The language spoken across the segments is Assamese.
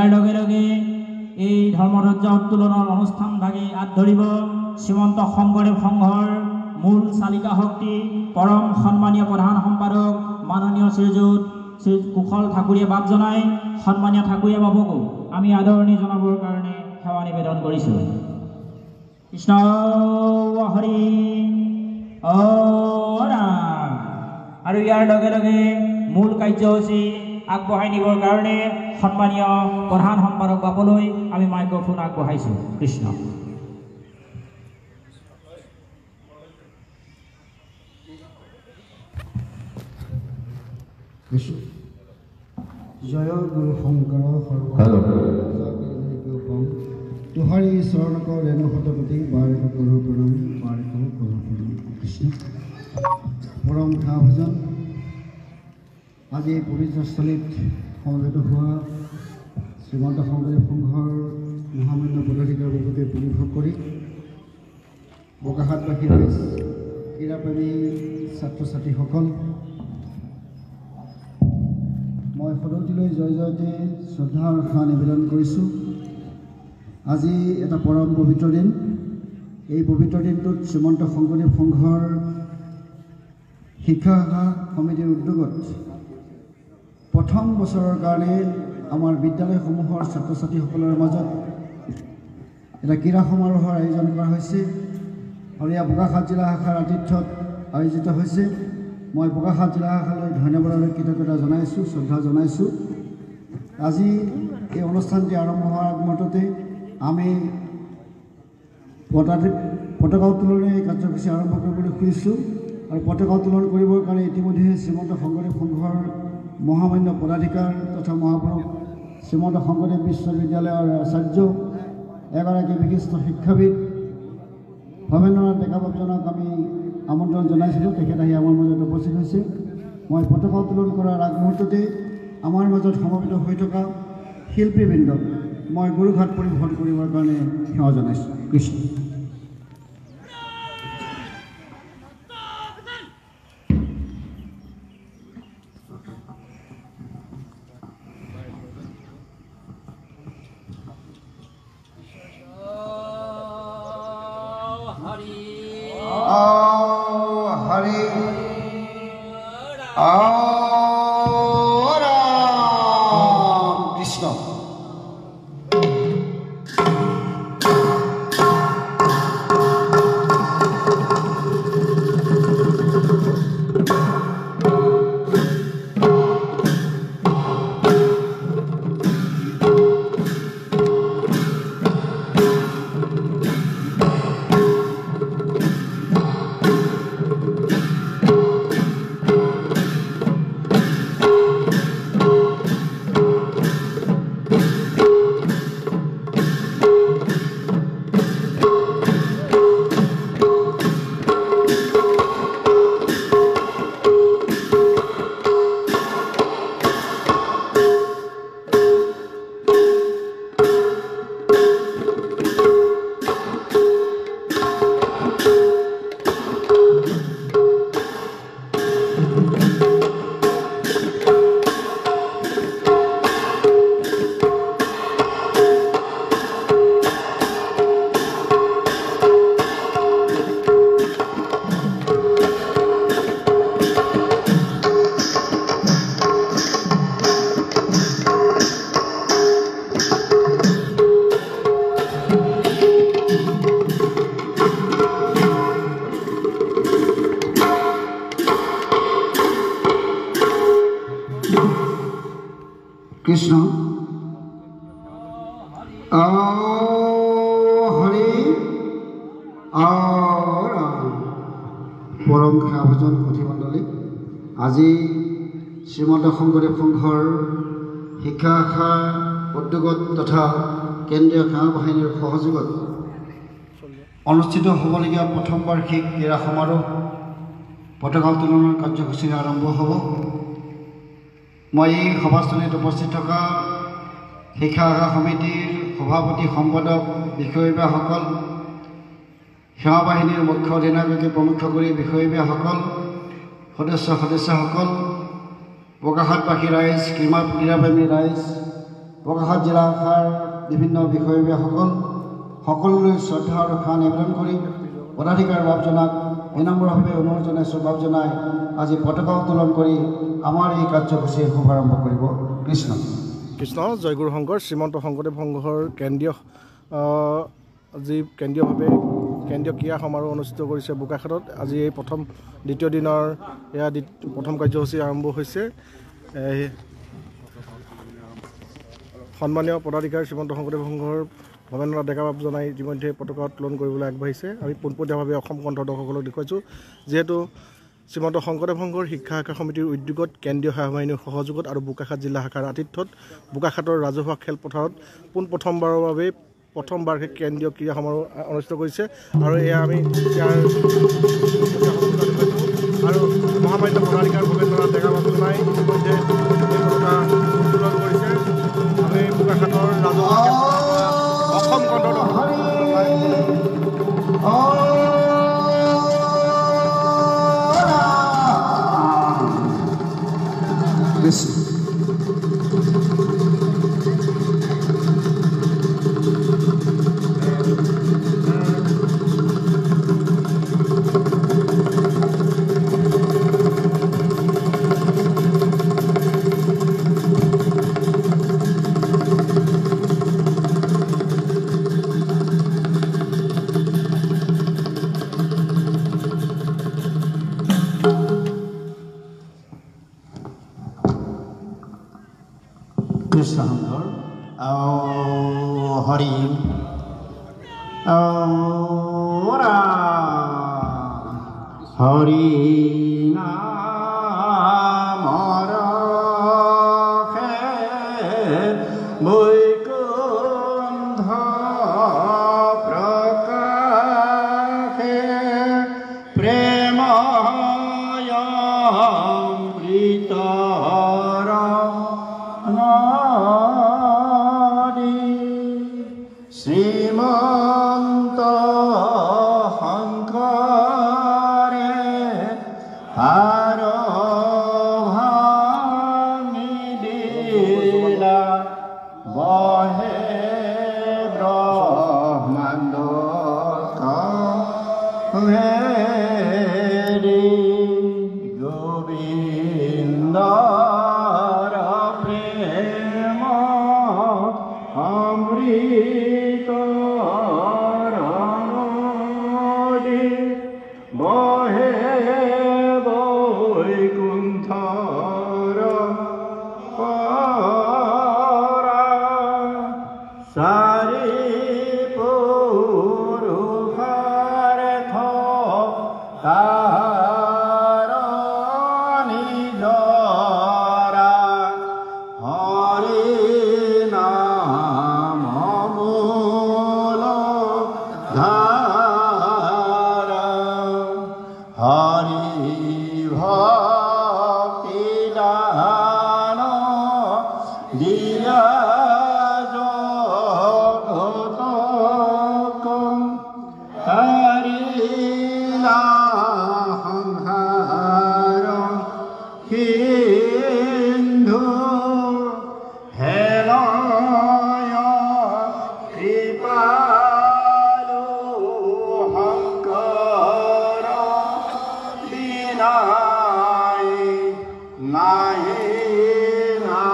ইয়াৰ লগে লগে এই ধৰ্মধ্বজা উত্তোলনৰ অনুষ্ঠান ভাগে হাত ধৰিব শ্ৰীমন্ত শংকৰদেৱ সংঘৰ মূল চালিকা শক্তি পৰম সন্মানীয় প্ৰধান সম্পাদক মাননীয় শ্ৰীযুত শ্ৰী কুশল ঠাকুৰীয়া বাপ জনাই সন্মানীয় ঠাকুৰীয়া বাবুকো আমি আদৰণি জনাবৰ কাৰণে সেৱা নিবেদন কৰিছোঁ। কৃষ্ণ হৰি ৰাম। আৰু ইয়াৰ লগে লগে মূল কাৰ্যসূচী আগবঢ়াই নিবৰ কাৰণে সন্মানীয় প্ৰধান সম্পাদক বাপলৈ আমি মাইক্ৰফোন আগবঢ়াইছোঁ। কৃষ্ণ। জয় গুৰু শংকৰ সৰ্বম তোহাৰী চৰণক ৰেণু শতপতি বাৰেক গুৰু প্ৰণাম বাৰেক গুৰু প্ৰণাম। কৃষ্ণ। পৰম খাভজন আজি পবিত্ৰস্থলীত সমবেত হোৱা শ্ৰীমন্ত শংকৰদেৱ সংঘৰ মহামান্য পদাধিকাৰৰ লগতে পৰিভোগ কৰি বোকাখাটবাসী ৰাইজ ক্ৰীড়াপ্ৰেমী ছাত্ৰ ছাত্ৰীসকল মই সদতিলৈ জয় জয়তে শ্ৰদ্ধাৰ সেৱা নিবেদন কৰিছোঁ। আজি এটা পৰম পবিত্ৰ দিন। এই পবিত্ৰ দিনটোত শ্ৰীমন্ত শংকৰদেৱ সংঘৰ শিক্ষা শাখা সমিতিৰ উদ্যোগত প্ৰথম বছৰৰ কাৰণে আমাৰ বিদ্যালয়সমূহৰ ছাত্ৰ ছাত্ৰীসকলৰ মাজত এটা ক্ৰীড়া সমাৰোহৰ আয়োজন কৰা হৈছে আৰু এয়া বোকাখাট জিলা শাখাৰ আতিথ্যত আয়োজিত হৈছে। মই বোকাখাট জিলা শাখালৈ ধন্যবাদ আৰু কৃতজ্ঞতা জনাইছোঁ, শ্ৰদ্ধা জনাইছোঁ। আজি এই অনুষ্ঠানটি আৰম্ভ হোৱাৰ আগমুহূৰ্ততে আমি পতাকা উত্তোলনৰ এই কাৰ্যসূচী আৰম্ভ কৰিবলৈ খুজিছোঁ আৰু পতাকা উত্তোলন কৰিবৰ কাৰণে ইতিমধ্যে শ্ৰীমন্ত শংকৰদেৱ সংঘৰ মহামান্য পদাধিকাৰ তথা মহাপুৰুষ শ্ৰীমন্ত শংকৰদেৱ বিশ্ববিদ্যালয়ৰ আচাৰ্য এগৰাকী বিশিষ্ট শিক্ষাবিদ ভৱেন্দ্ৰনাথ ডেকা বাবুজনক আমি আমন্ত্ৰণ জনাইছিলোঁ। তেখেত আহি আমাৰ মাজত উপস্থিত হৈছে। মই পতাকা উত্তোলন কৰাৰ আগমুহূৰ্ততে আমাৰ মাজত সমবেত হৈ থকা শিল্পীবৃন্দক মই গুৰুঘাট পৰিভ্ৰমণ কৰিবৰ কাৰণে সেৱা জনাইছোঁ। কৃষ্ণ। কৃষ্ণ। হৰি ৰাম। পৰম সেৱাভোজন পুথিমণ্ডলী আজি শ্ৰীমন্ত শংকৰদেৱ সংঘৰ শিক্ষা শাখা উদ্যোগত তথা কেন্দ্ৰীয় সেৱা বাহিনীৰ সহযোগত অনুষ্ঠিত হ'বলগীয়া প্ৰথম বাৰ্ষিক ক্ৰীড়া সমাৰোহ পতাকা উত্তোলনৰ কাৰ্যসূচী আৰম্ভ হ'ব। মই এই সভাস্থলীত উপস্থিত থকা শিক্ষা শাখা সমিতিৰ সভাপতি সম্পাদক বিষয়ববীয়াসকল, সেৱা বাহিনীৰ মুখ্য অধিনায়ককে প্ৰমুখ কৰি বিষয়ববীয়াসকল, সদস্যসকল, বোকাখাটবাসী ৰাইজ, ক্ৰীড়াপ্ৰেমী ৰাইজ, বোকাখাত জিলা শাখাৰ বিভিন্ন বিষয়ববীয়াসকল সকলোলৈ শ্ৰদ্ধা আৰু সেৱা নিবেদন কৰি পদাধিকাৰ বাবজনাক বিনম্ৰভাৱে অনুৰোধ জনাইছোঁ। বাব জনাই আজি পতাকা উত্তোলন কৰি আমাৰ এই কাৰ্যসূচী শুভাৰম্ভ কৰিব। কৃষ্ণ কৃষ্ণ। জয়গুৰু শংকৰ শ্ৰীমন্ত শংকৰদেৱ সংঘৰ কেন্দ্ৰীয়ভাৱে কেন্দ্ৰীয় ক্ৰীড়া সমাৰোহ অনুষ্ঠিত কৰিছে বোকাখাতত। আজি এই দ্বিতীয় দিনৰ এয়া প্ৰথম কাৰ্যসূচী আৰম্ভ হৈছে। সন্মানীয় পদাধিকাৰী শ্ৰীমন্ত শংকৰদেৱ সংঘৰ ভৱেন্দ্ৰ ডেকা বাপ জনাই ইতিমধ্যে পতাকা উত্তোলন কৰিবলৈ আগবাঢ়িছে। আমি পোনপটীয়াভাৱে অসম কণ্ঠ দৰ্শকসকলক দেখুৱাইছোঁ, যিহেতু শ্ৰীমন্ত শংকৰদেৱ সংঘৰ শিক্ষা শাখা সমিতিৰ উদ্যোগত কেন্দ্ৰীয় সেৱা বাহিনীৰ সহযোগত আৰু বোকাখাত জিলা শাখাৰ আতিথ্যত বোকাখাতৰ ৰাজহুৱা খেলপথাৰত পোনপ্ৰথমবাৰৰ বাবে প্ৰথম বাৰ্ষিক কেন্দ্ৰীয় ক্ৰীড়া সমাৰোহ অনুষ্ঠিত কৰিছে। আৰু এয়া আমি ইয়াৰ আৰু মহামান্য পদাধিকাৰ ভৱেন্দ্ৰ ডেকা বাপ জনাই ইতিমধ্যে এই পতাকা উত্তোলন কৰিছে। আমি বোকাখাতৰ ৰাজহুৱা অসম কণ্ঠ কৃষ্ণ শংকৰ হৰি হৰি নামৰ বৈকুণ্ঠ প্ৰকাশে প্ৰেময় অমৃত শ্ৰীমন্ত শংকৰে হাৰ ভাঙি দিলা বহে ব্ৰহ্মাণ্ড হেৰি গোবিন্দৰ প্ৰেম অমৃত বহে বৈকুণ্ঠৰ পৰা চাৰি পুৰুষাৰ তাৰ নিজৰা হৰি নাম মূল হৰি ভক্তি দান দিয়া জগতক হাৰিলা সংসাৰ সিন্ধু হেলয় কৃপালু শংকৰ নাই না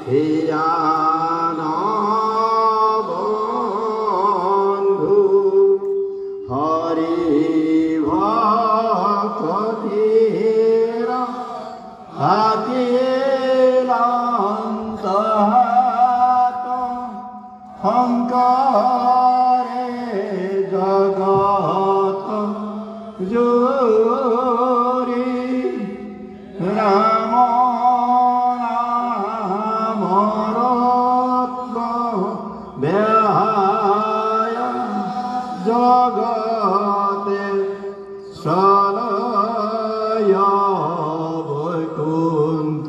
হিয়ান বন্ধু হৰি ভক্তিৰ হাত শংকৰে জগত জুৰি ৰাম নামৰ বেহায় জগতে চলয় বৈকুণ্ঠ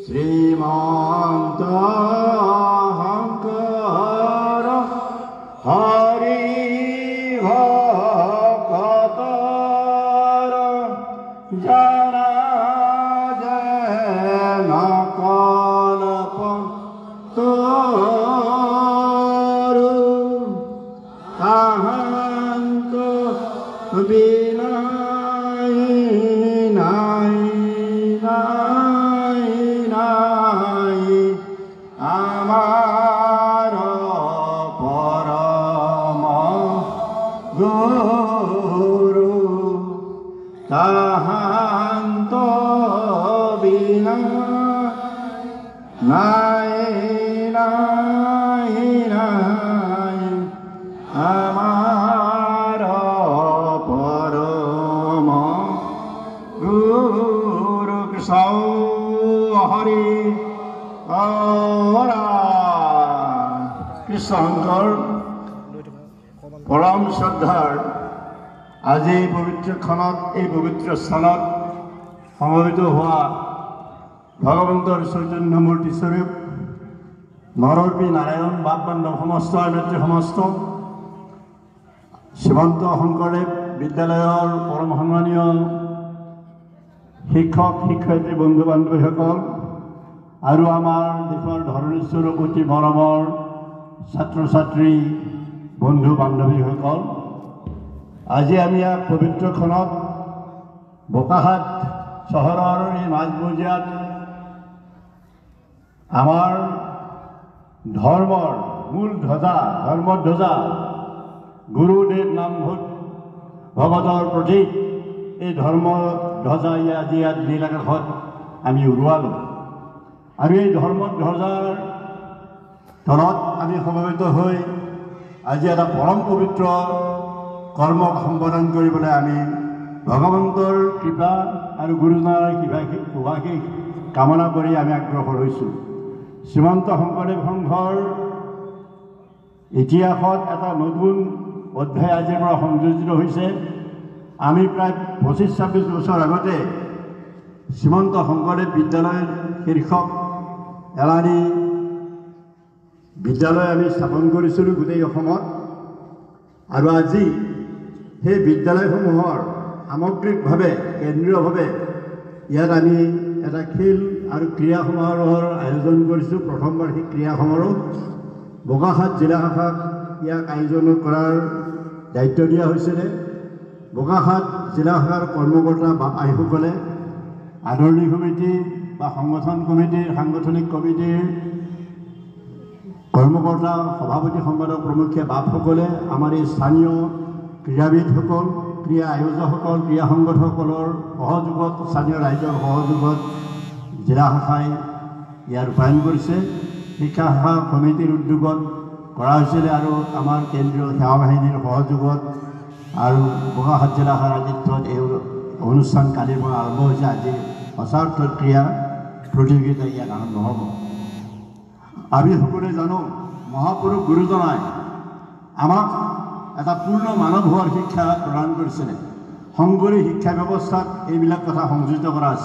শ্ৰীমন্ত শংকৰ হৰি ভকতৰ জনা নাই নাই নাই আমাৰ পৰম গুৰু কৃষ্ণ হৰি কৃষ্ণঙ্কৰ পৰম শ্ৰদ্ধাৰ আজি পবিত্ৰখনত এই পবিত্ৰ স্থানত সমবেত হোৱা ভগৱন্তৰ চৈতন্য মূৰ্তি স্বৰূপ নৰপী নাৰায়ণ বাপ বান্ধৱ সমস্ত নেত্ৰী সমস্ত শ্ৰীমন্ত শংকৰদেৱ বিদ্যালয়ৰ পৰম সন্মানীয় শিক্ষক শিক্ষয়িত্ৰী বন্ধু বান্ধৱীসকল আৰু আমাৰ দেশৰ ধৰণীস্বৰূপ অতি মৰমৰ ছাত্ৰ ছাত্ৰী বন্ধু বান্ধৱীসকল আজি আমি ইয়াত পবিত্ৰখনত বোকাখাট চহৰৰ এই মাজমজিয়াত আমাৰ ধৰ্মৰ মূল ধ্বজা ধৰ্মধ্বজা গুৰুদেৱ নামভূত ভগতৰ প্ৰতীক এই ধৰ্মধ্বজা আজি ইয়াত নীলাকাশত আমি উৰুৱালোঁ আৰু এই ধৰ্মধ্বজাৰ তলত আমি সমবেত হৈ আজি এটা পৰম পবিত্ৰ কৰ্ম সম্পাদন কৰিবলৈ আমি ভগৱন্তৰ কৃপা আৰু গুৰুজনাৰ কৃপাশীষ কামনা কৰি আমি আগ্ৰসৰ হৈছোঁ শ্ৰীমন্ত শংকৰদেৱ সংঘৰ ইতিহাসত এটা নতুন অধ্যায় আজিৰ পৰা সংযোজিত হৈছে আমি প্ৰায় 25-26 বছৰ আগতে শ্ৰীমন্ত শংকৰদেৱ বিদ্যালয় শীৰ্ষক এলানি বিদ্যালয় আমি স্থাপন কৰিছিলোঁ গোটেই অসমত আৰু আজি সেই বিদ্যালয়সমূহৰ সামগ্ৰিকভাৱে কেন্দ্ৰীয়ভাৱে ইয়াত আমি এটা খেল আৰু ক্ৰীড়া সমাৰোহৰ আয়োজন কৰিছোঁ প্ৰথম বাৰ্ষিক ক্ৰীড়া সমাৰোহ বোকাখাট জিলা শাখাক ইয়াক আয়োজন কৰাৰ দায়িত্ব দিয়া হৈছিলে বোকাখাট জিলা শাখাৰ কৰ্মকৰ্তা বা আইসকলে আদৰণি সমিতি বা সংগঠন কমিটিৰ সাংগঠনিক কমিটিৰ কৰ্মকৰ্তা সভাপতি সম্পাদক প্ৰমুখ্যে বাপসকলে আমাৰ এই স্থানীয় ক্ৰীড়াবিদসকল ক্ৰীড়া আয়োজকসকল ক্ৰীড়া সংগঠকসকলৰ সহযোগত স্থানীয় ৰাইজৰ সহযোগত জিলা শাখাই ইয়াৰ ৰূপায়ণ কৰিছে শিক্ষা শাখা সমিতিৰ উদ্যোগত কৰা হৈছিলে আৰু আমাৰ কেন্দ্ৰীয় সেৱা বাহিনীৰ সহযোগত আৰু বোকাখাট জিলা শাখাৰ আতিথ্যত এই অনুষ্ঠান কালিৰ পৰা আৰম্ভ হৈছে আজি সঁচাৰ্থ ক্ৰীড়া প্ৰতিযোগিতা ইয়াত আৰম্ভ হ'ব আমি সকলোৱে জানো মহাপুৰুষ গুৰুজনাই আমাক এটা পূৰ্ণ মানৱ হোৱাৰ শিক্ষা প্ৰদান কৰিছিলে শংকৰী শিক্ষা ব্যৱস্থাত এইবিলাক কথা সংযোজিত কৰা হৈছে